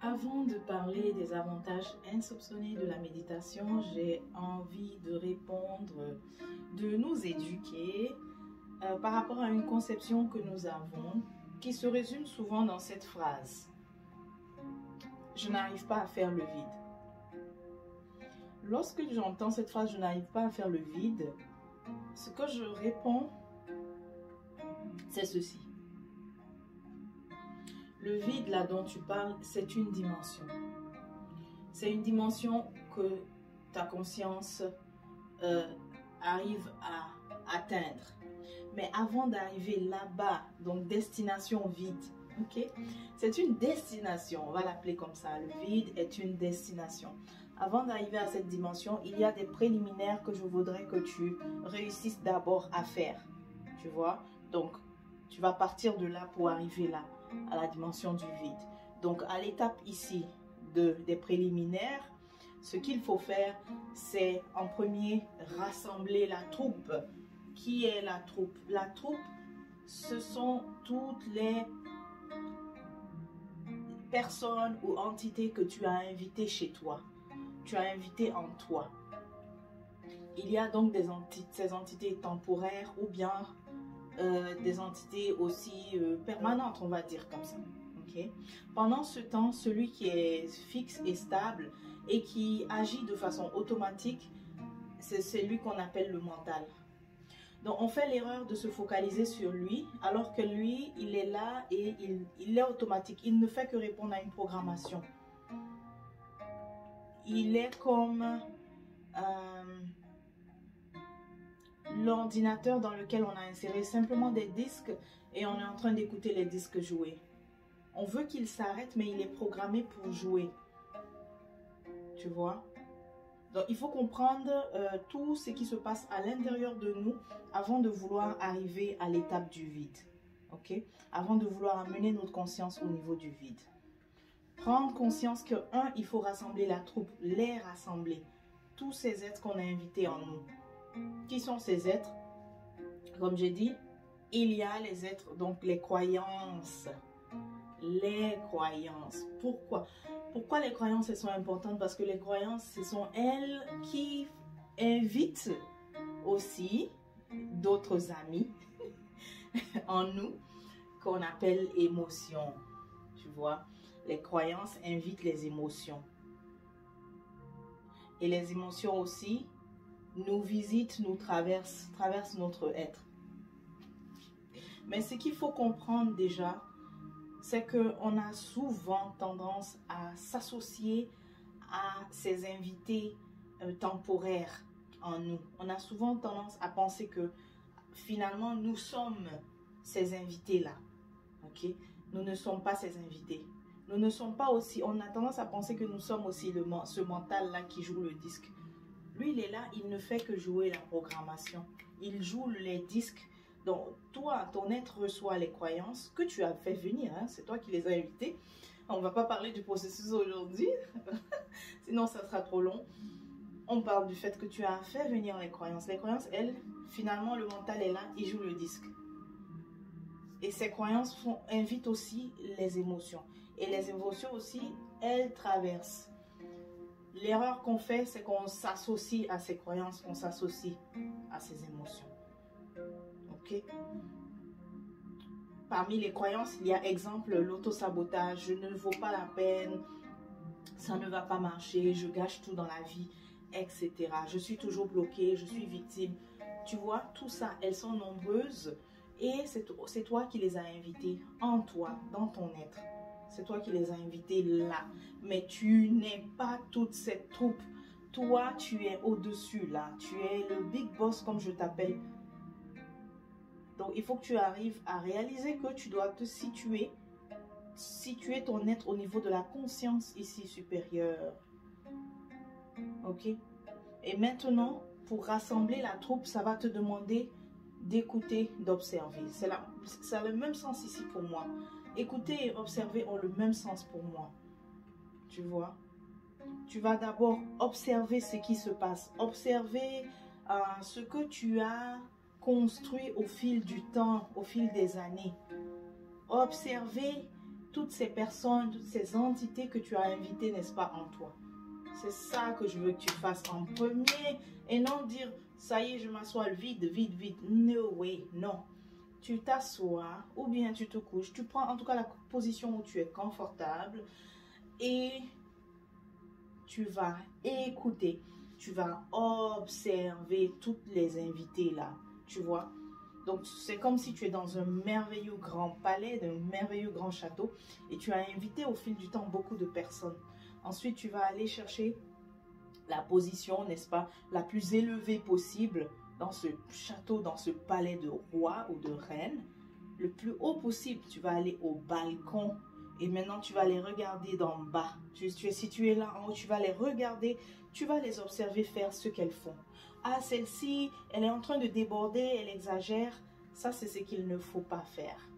Avant de parler des avantages insoupçonnés de la méditation, j'ai envie de répondre, de nous éduquer par rapport à une conception que nous avons qui se résume souvent dans cette phrase. Je n'arrive pas à faire le vide. Lorsque j'entends cette phrase, je n'arrive pas à faire le vide, ce que je réponds, c'est ceci. Le vide là dont tu parles, c'est une dimension. C'est une dimension que ta conscience arrive à atteindre. Mais avant d'arriver là-bas, donc destination vide, ok? C'est une destination, on va l'appeler comme ça. Le vide est une destination. Avant d'arriver à cette dimension, il y a des préliminaires que je voudrais que tu réussisses d'abord à faire. Tu vois? Donc, tu vas partir de là pour arriver là, à la dimension du vide. Donc, à l'étape ici des préliminaires, ce qu'il faut faire, c'est en premier rassembler la troupe. Qui est la troupe? La troupe, ce sont toutes les personnes ou entités que tu as invitées chez toi. Tu as invité en toi. Il y a donc ces entités temporaires ou bien des entités aussi permanentes, on va dire comme ça. Okay? Pendant ce temps, celui qui est fixe et stable et qui agit de façon automatique, c'est celui qu'on appelle le mental. Donc, on fait l'erreur de se focaliser sur lui, alors que lui, il est là et il est automatique. Il ne fait que répondre à une programmation. Il est comme l'ordinateur dans lequel on a inséré simplement des disques et on est en train d'écouter les disques jouer. On veut qu'il s'arrête, mais il est programmé pour jouer. Tu vois? Donc, il faut comprendre tout ce qui se passe à l'intérieur de nous avant de vouloir arriver à l'étape du vide. Ok? Avant de vouloir amener notre conscience au niveau du vide. Prendre conscience que, il faut rassembler la troupe, les rassembler. Tous ces êtres qu'on a invités en nous. Qui sont ces êtres? Comme j'ai dit, il y a les êtres, donc les croyances. Les croyances. Pourquoi? Pourquoi les croyances elles sont importantes? Parce que les croyances, ce sont elles qui invitent aussi d'autres amis en nous qu'on appelle émotions. Tu vois? Les croyances invitent les émotions. Et les émotions aussi nous visitent, nous traversent notre être. Mais ce qu'il faut comprendre déjà, c'est qu'on a souvent tendance à s'associer à ces invités temporaires en nous. On a souvent tendance à penser que finalement nous sommes ces invités-là. Okay? Nous ne sommes pas ces invités. Nous ne sommes pas aussi, on a tendance à penser que nous sommes aussi ce mental-là qui joue le disque. Lui, il est là, il ne fait que jouer la programmation. Il joue les disques. Donc, toi, ton être reçoit les croyances que tu as fait venir. Hein, c'est toi qui les as invitées. On ne va pas parler du processus aujourd'hui. Sinon, ça sera trop long. On parle du fait que tu as fait venir les croyances. Les croyances, elles, finalement, le mental est là, il joue le disque. Et ces croyances invitent aussi les émotions. Et les émotions aussi, elles traversent. L'erreur qu'on fait, c'est qu'on s'associe à ces croyances, qu'on s'associe à ces émotions. Ok? Parmi les croyances, il y a exemple l'autosabotage. Je ne vaux pas la peine, ça ne va pas marcher, je gâche tout dans la vie, etc. Je suis toujours bloquée, je suis victime. Tu vois, tout ça, elles sont nombreuses et c'est toi qui les as invitées en toi, dans ton être. C'est toi qui les as invités là. Mais tu n'es pas toute cette troupe. Toi, tu es au-dessus là. Tu es le big boss comme je t'appelle. Donc, il faut que tu arrives à réaliser que tu dois te situer ton être au niveau de la conscience ici supérieure. Ok? Et maintenant, pour rassembler la troupe, ça va te demander d'écouter, d'observer. C'est le même sens ici pour moi. Écouter et observer ont le même sens pour moi. Tu vois? Tu vas d'abord observer ce qui se passe. Observer ce que tu as construit au fil du temps, au fil des années. Observer toutes ces personnes, toutes ces entités que tu as invitées, n'est-ce pas, en toi. C'est ça que je veux que tu fasses en premier et non dire, ça y est, je m'assois vite, vite, vite. No way, non. Tu t'assois ou bien tu te couches. Tu prends en tout cas la position où tu es confortable et tu vas écouter. Tu vas observer toutes les invités là, tu vois. Donc, c'est comme si tu es dans un merveilleux grand palais, un merveilleux grand château et tu as invité au fil du temps beaucoup de personnes. Ensuite, tu vas aller chercher la position, n'est-ce pas, la plus élevée possible dans ce château, dans ce palais de roi ou de reine. Le plus haut possible, tu vas aller au balcon et maintenant tu vas les regarder d'en bas. Tu es situé là en haut, tu vas les regarder, tu vas les observer faire ce qu'elles font. Ah, celle-ci, elle est en train de déborder, elle exagère. Ça, c'est ce qu'il ne faut pas faire.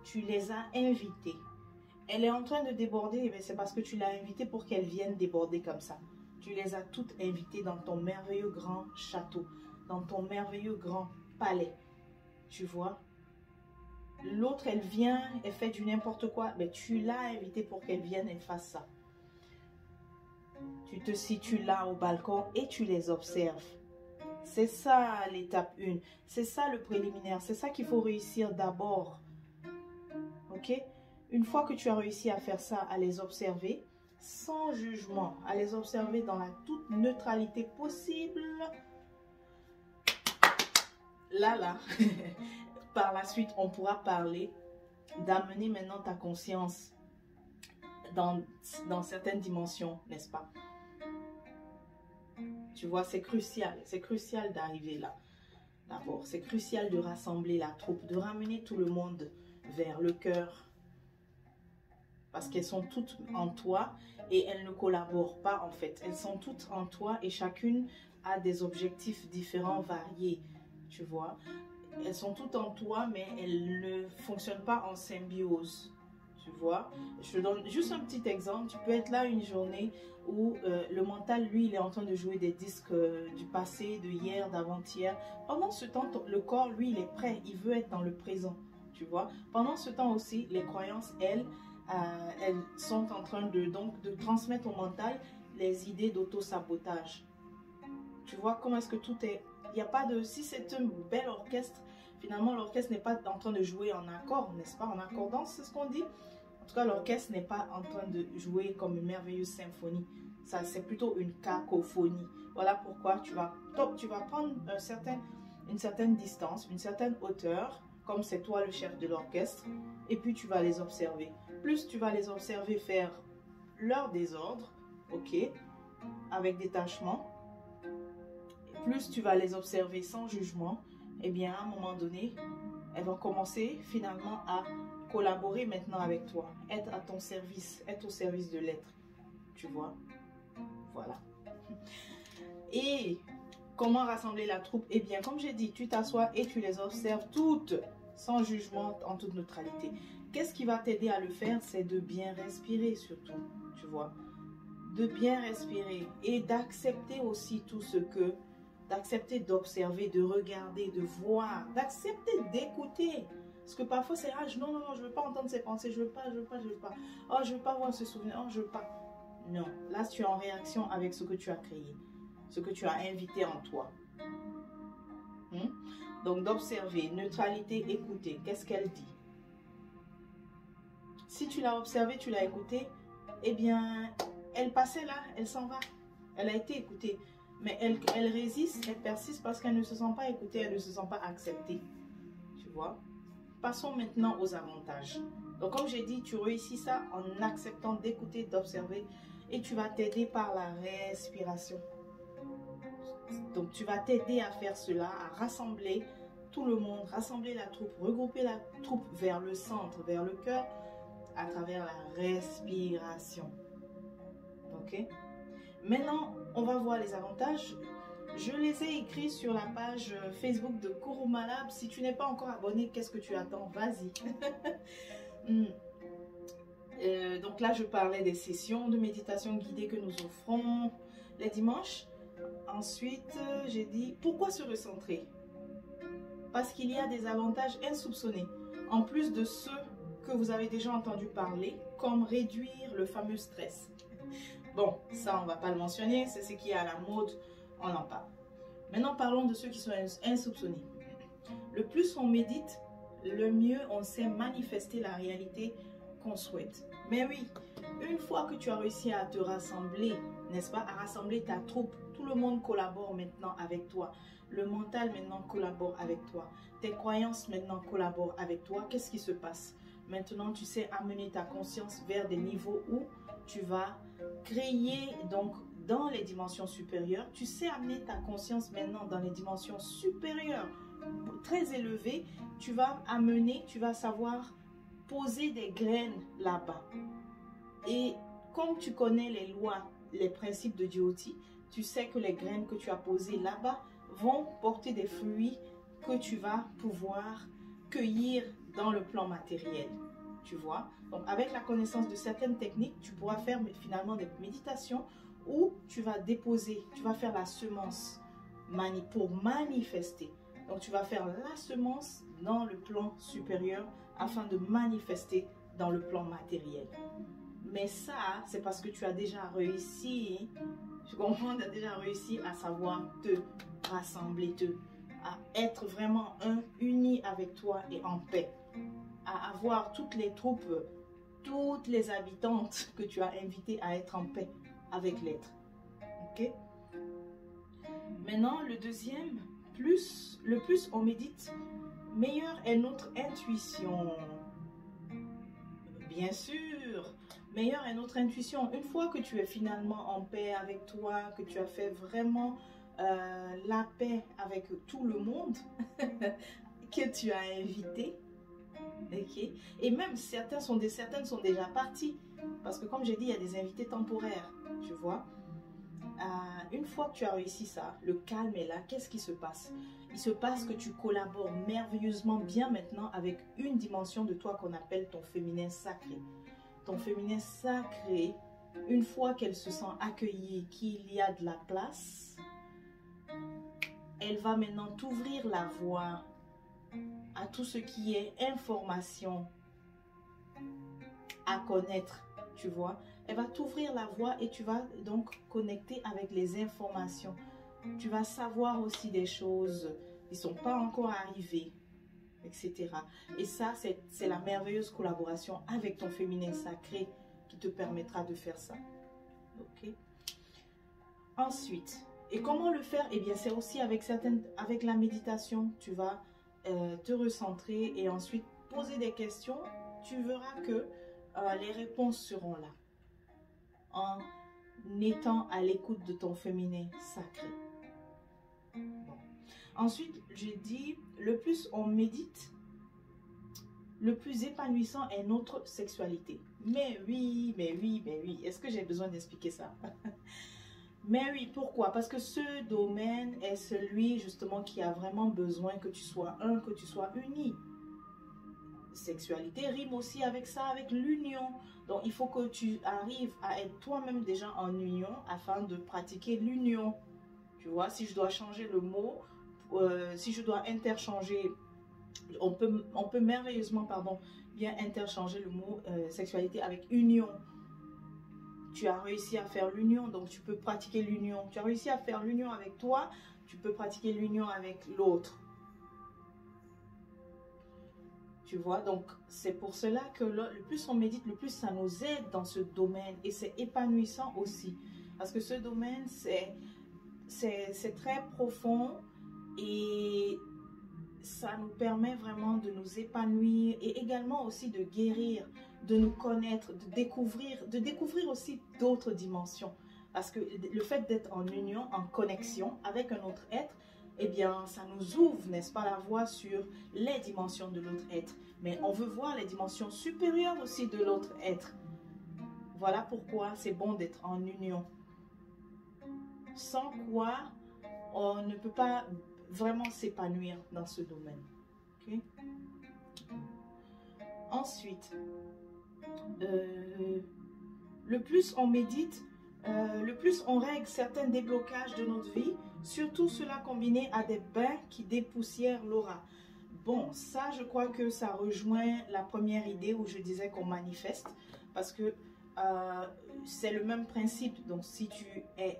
Tu les as invitées. Elle est en train de déborder, c'est parce que tu l'as invitée pour qu'elle vienne déborder comme ça. Tu les as toutes invitées dans ton merveilleux grand château, dans ton merveilleux grand palais. Tu vois? L'autre, elle vient, elle fait du n'importe quoi, mais tu l'as invitée pour qu'elle vienne et fasse ça. Tu te situes là au balcon et tu les observes. C'est ça l'étape 1. C'est ça le préliminaire. C'est ça qu'il faut réussir d'abord. Ok? Une fois que tu as réussi à faire ça, à les observer, sans jugement, à les observer dans la toute neutralité possible, là, par la suite, on pourra parler d'amener maintenant ta conscience dans certaines dimensions, n'est-ce pas? Tu vois, c'est crucial d'arriver là. D'abord, c'est crucial de rassembler la troupe, de ramener tout le monde vers le cœur. Parce qu'elles sont toutes en toi et elles ne collaborent pas en fait. Elles sont toutes en toi et chacune a des objectifs différents, variés. Tu vois, elles sont toutes en toi mais elles ne fonctionnent pas en symbiose. Tu vois, je te donne juste un petit exemple. Tu peux être là une journée où le mental, lui, il est en train de jouer des disques du passé, de hier, d'avant-hier. Pendant ce temps, le corps, lui, il est prêt. Il veut être dans le présent. Tu vois, pendant ce temps aussi, les croyances, elles sont en train de transmettre au mental les idées d'auto-sabotage. Tu vois comment est-ce que tout est... Il n'y a pas de... Si c'est un bel orchestre, finalement, l'orchestre n'est pas en train de jouer en accord, n'est-ce pas? En accordance, c'est ce qu'on dit. En tout cas, l'orchestre n'est pas en train de jouer comme une merveilleuse symphonie. Ça, c'est plutôt une cacophonie. Voilà pourquoi tu vas prendre une certaine distance, une certaine hauteur, comme c'est toi le chef de l'orchestre, et puis tu vas les observer. Plus tu vas les observer faire leur désordre, ok, avec détachement, plus tu vas les observer sans jugement, eh bien à un moment donné, elles vont commencer finalement à collaborer maintenant avec toi, être à ton service, être au service de l'être, tu vois, voilà. Et comment rassembler la troupe? Eh bien, comme j'ai dit, tu t'assois et tu les observes toutes, sans jugement, en toute neutralité. Qu'est-ce qui va t'aider à le faire? C'est de bien respirer surtout, tu vois. De bien respirer et d'accepter aussi tout ce que... D'accepter d'observer, de regarder, de voir, d'accepter d'écouter. Parce que parfois c'est non, non, non, je ne veux pas entendre ces pensées, je ne veux pas. Oh, je ne veux pas voir ce souvenir, oh, je ne veux pas. Non, là tu es en réaction avec ce que tu as créé, ce que tu as invité en toi. Donc d'observer, neutralité, écouter, qu'est-ce qu'elle dit? Si tu l'as observé, tu l'as écouté, eh bien, elle passait là, elle s'en va. Elle a été écoutée. Mais elle résiste, elle persiste parce qu'elle ne se sent pas écoutée, elle ne se sent pas acceptée. Tu vois? Passons maintenant aux avantages. Donc, comme j'ai dit, tu réussis ça en acceptant d'écouter, d'observer et tu vas t'aider par la respiration. Donc, tu vas t'aider à faire cela, à rassembler tout le monde, rassembler la troupe, regrouper la troupe vers le centre, vers le cœur à travers la respiration. Ok? Maintenant, on va voir les avantages. Je les ai écrits sur la page Facebook de Kuruma Lab. Si tu n'es pas encore abonné, qu'est-ce que tu attends? Vas-y. Donc là, je parlais des sessions de méditation guidée que nous offrons les dimanches. Ensuite, j'ai dit, pourquoi se recentrer? Parce qu'il y a des avantages insoupçonnés. En plus de ceux que vous avez déjà entendu parler, comme réduire le fameux stress. Bon, ça, on ne va pas le mentionner, c'est ce qui est à la mode, on en parle. Maintenant, parlons de ceux qui sont insoupçonnés. Le plus on médite, le mieux on sait manifester la réalité qu'on souhaite. Mais oui, une fois que tu as réussi à te rassembler, n'est-ce pas, à rassembler ta troupe, tout le monde collabore maintenant avec toi. Le mental maintenant collabore avec toi. Tes croyances maintenant collaborent avec toi. Qu'est-ce qui se passe? Maintenant, tu sais amener ta conscience vers des niveaux où tu vas créer, donc dans les dimensions supérieures. Tu sais amener ta conscience maintenant dans les dimensions supérieures, très élevées. Tu vas amener, tu vas savoir poser des graines là-bas. Et comme tu connais les lois, les principes de Jyoti, tu sais que les graines que tu as posées là-bas vont porter des fruits que tu vas pouvoir cueillir dans le plan matériel. Tu vois? Donc, avec la connaissance de certaines techniques, tu pourras faire finalement des méditations où tu vas déposer, tu vas faire la semence pour manifester. Donc, tu vas faire la semence dans le plan supérieur afin de manifester dans le plan matériel. Mais ça, c'est parce que tu as déjà réussi, tu comprends, tu as déjà réussi à savoir te rassembler, à être vraiment uni avec toi et en paix, à avoir toutes les troupes, toutes les habitantes que tu as invitées à être en paix avec l'être. Ok? Maintenant, le deuxième, le plus on médite, meilleure est notre intuition. Bien sûr, meilleure est notre intuition. Une fois que tu es finalement en paix avec toi, que tu as fait vraiment la paix avec tout le monde que tu as invité, ok? Et même certaines sont déjà parties. Parce que comme j'ai dit, il y a des invités temporaires, tu vois. Une fois que tu as réussi ça, le calme est là, qu'est-ce qui se passe? Il se passe que tu collabores merveilleusement bien maintenant avec une dimension de toi qu'on appelle ton féminin sacré. Ton féminin sacré, une fois qu'elle se sent accueillie, qu'il y a de la place, elle va maintenant t'ouvrir la voie à tout ce qui est information à connaître, tu vois. Elle va t'ouvrir la voie et tu vas donc connecter avec les informations. Tu vas savoir aussi des choses qui ne sont pas encore arrivées, etc. Et ça, c'est la merveilleuse collaboration avec ton féminin sacré qui te permettra de faire ça. Ok? Ensuite, et comment le faire? Eh bien, c'est aussi avec la méditation. Tu vas te recentrer et ensuite poser des questions. Tu verras que les réponses seront là, en étant à l'écoute de ton féminin sacré. Bon. Ensuite, j'ai dit, le plus on médite, le plus épanouissant est notre sexualité. Mais oui, mais oui, mais oui. Est-ce que j'ai besoin d'expliquer ça? Mais oui, pourquoi? Parce que ce domaine est celui justement qui a vraiment besoin que tu sois que tu sois uni. Sexualité rime aussi avec ça, avec l'union. Donc, il faut que tu arrives à être toi-même déjà en union afin de pratiquer l'union. Tu vois, si je dois changer le mot, si je dois interchanger, on peut merveilleusement, bien interchanger le mot sexualité avec union. Tu as réussi à faire l'union, donc tu peux pratiquer l'union. Tu as réussi à faire l'union avec toi, tu peux pratiquer l'union avec l'autre. Tu vois, donc c'est pour cela que le plus on médite, le plus ça nous aide dans ce domaine. Et c'est épanouissant aussi. Parce que ce domaine, c'est très profond et ça nous permet vraiment de nous épanouir et également aussi de guérir, de nous connaître, de découvrir aussi d'autres dimensions. Parce que le fait d'être en union, en connexion avec un autre être, eh bien, ça nous ouvre, n'est-ce pas, la voie sur les dimensions de l'autre être. Mais on veut voir les dimensions supérieures aussi de l'autre être. Voilà pourquoi c'est bon d'être en union. Sans quoi, on ne peut pas vraiment s'épanouir dans ce domaine. Okay? Ensuite, le plus on médite, le plus on règle certains déblocages de notre vie, surtout cela combiné à des bains qui dépoussièrent l'aura. Bon, ça, je crois que ça rejoint la première idée où je disais qu'on manifeste, parce que c'est le même principe. Donc, si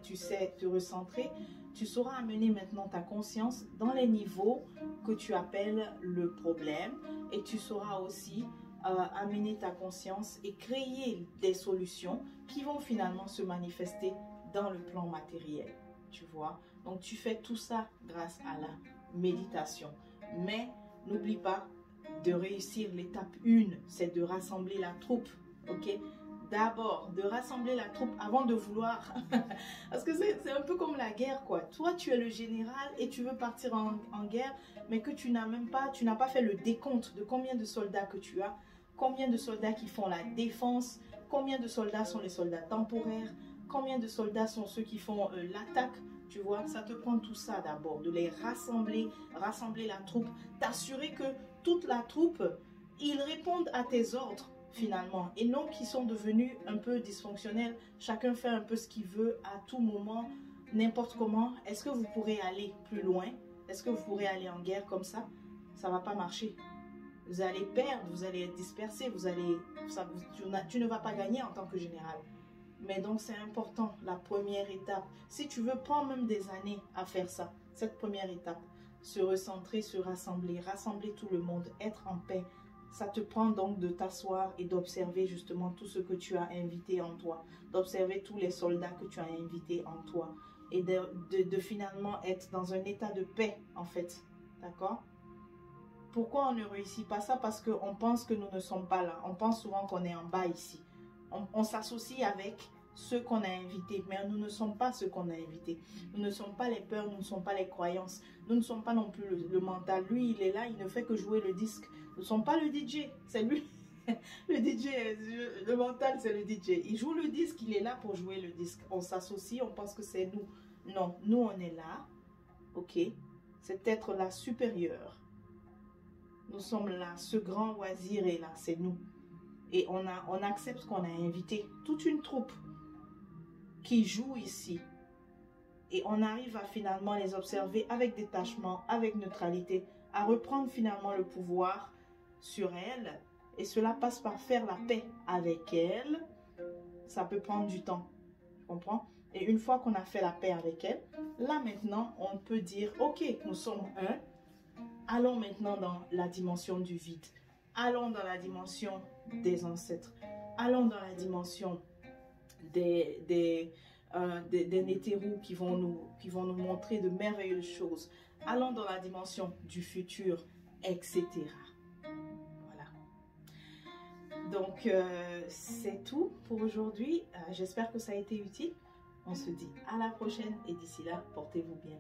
tu sais te recentrer, tu sauras amener maintenant ta conscience dans les niveaux que tu appelles le problème, et tu sauras aussi amener ta conscience et créer des solutions qui vont finalement se manifester dans le plan matériel, tu vois. Donc, tu fais tout ça grâce à la méditation. Mais n'oublie pas de réussir l'étape 1, c'est de rassembler la troupe, ok? D'abord, de rassembler la troupe avant de vouloir, parce que c'est un peu comme la guerre, quoi. Toi, tu es le général et tu veux partir en guerre, mais que tu n'as pas fait le décompte de combien de soldats que tu as, combien de soldats qui font la défense, combien de soldats sont les soldats temporaires, combien de soldats sont ceux qui font l'attaque. Tu vois, ça te prend tout ça d'abord, de les rassembler la troupe, t'assurer que toute la troupe, ils répondent à tes ordres finalement, et non qu'ils sont devenus un peu dysfonctionnels, chacun fait un peu ce qu'il veut à tout moment, n'importe comment. Est-ce que vous pourrez aller plus loin? Est-ce que vous pourrez aller en guerre comme ça? Ça va pas marcher. Vous allez perdre, vous allez être dispersé, tu ne vas pas gagner en tant que général. Mais donc, c'est important, la première étape. Si tu veux, prends même des années à faire ça, cette première étape. Se recentrer, se rassembler tout le monde, être en paix. Ça te prend donc de t'asseoir et d'observer justement tout ce que tu as invité en toi. D'observer tous les soldats que tu as invités en toi. Et de finalement être dans un état de paix, en fait. D'accord? Pourquoi on ne réussit pas ça? Parce qu'on pense que nous ne sommes pas là. On pense souvent qu'on est en bas ici. On s'associe avec ceux qu'on a invités, mais nous ne sommes pas ceux qu'on a invités. Nous ne sommes pas les peurs, nous ne sommes pas les croyances, nous ne sommes pas non plus le mental. Lui, il est là, il ne fait que jouer le disque. Nous ne sommes pas le DJ, c'est lui. Le DJ, le mental, c'est le DJ. Il joue le disque, il est là pour jouer le disque. On s'associe, on pense que c'est nous. Non, nous, on est là, ok? C'est être là supérieur. Nous sommes là, ce grand loisir est là, c'est nous. Et on accepte qu'on a invité toute une troupe qui joue ici. Et on arrive à finalement les observer avec détachement, avec neutralité, à reprendre finalement le pouvoir sur elles. Et cela passe par faire la paix avec elles. Ça peut prendre du temps, tu comprends? Et une fois qu'on a fait la paix avec elles, là maintenant, on peut dire, ok, nous sommes un. Allons maintenant dans la dimension du vide. Allons dans la dimension des ancêtres. Allons dans la dimension des Nétérous qui vont nous montrer de merveilleuses choses. Allons dans la dimension du futur, etc. Voilà. Donc, c'est tout pour aujourd'hui. J'espère que ça a été utile. On se dit à la prochaine et d'ici là, portez-vous bien.